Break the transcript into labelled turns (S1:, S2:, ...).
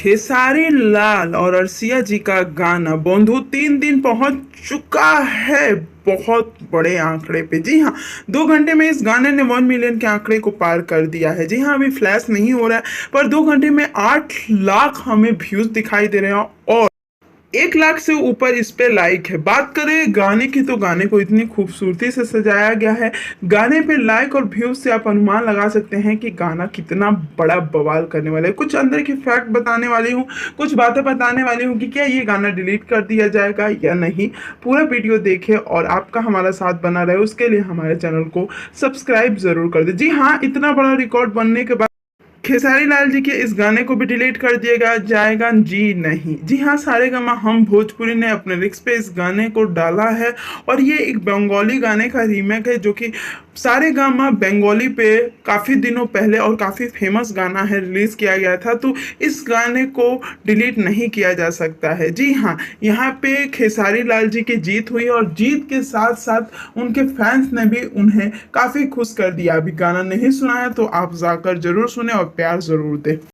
S1: खेसारी लाल और अर्सिया जी का गाना बंधु 3 दिन पहुंच चुका है बहुत बड़े आंकड़े पे। जी हाँ, 2 घंटे में इस गाने ने 1 मिलियन के आंकड़े को पार कर दिया है। जी हाँ, अभी फ्लैश नहीं हो रहा है पर 2 घंटे में 8 लाख हमें व्यूज दिखाई दे रहे हैं और 1 लाख से ऊपर इस पे लाइक है। बात करें गाने की तो गाने को इतनी खूबसूरती से सजाया गया है। गाने पे लाइक और व्यूज से आप अनुमान लगा सकते हैं कि गाना कितना बड़ा बवाल करने वाला है। कुछ अंदर की फैक्ट बताने वाली हूँ, कुछ बातें बताने वाली हूँ कि क्या ये गाना डिलीट कर दिया जाएगा या नहीं। पूरा वीडियो देखें और आपका हमारा साथ बना रहे उसके लिए हमारे चैनल को सब्सक्राइब जरूर कर दे। जी हाँ, इतना बड़ा रिकॉर्ड बनने के बाद खेसारी लाल जी के इस गाने को भी डिलीट कर दिया जाएगा? जी नहीं। जी हाँ, सारेगामा हम भोजपुरी ने अपने लिरिक्स पे इस गाने को डाला है और ये एक बंगाली गाने का रीमेक है जो कि सारेगामा बंगाली पे काफ़ी दिनों पहले और काफ़ी फेमस गाना है, रिलीज़ किया गया था। तो इस गाने को डिलीट नहीं किया जा सकता है। जी हाँ, यहाँ पे खेसारी लाल जी की जीत हुई और जीत के साथ साथ उनके फैंस ने भी उन्हें काफ़ी खुश कर दिया। अभी गाना नहीं सुना है तो आप जाकर ज़रूर सुने और प्यार ज़रूर दें।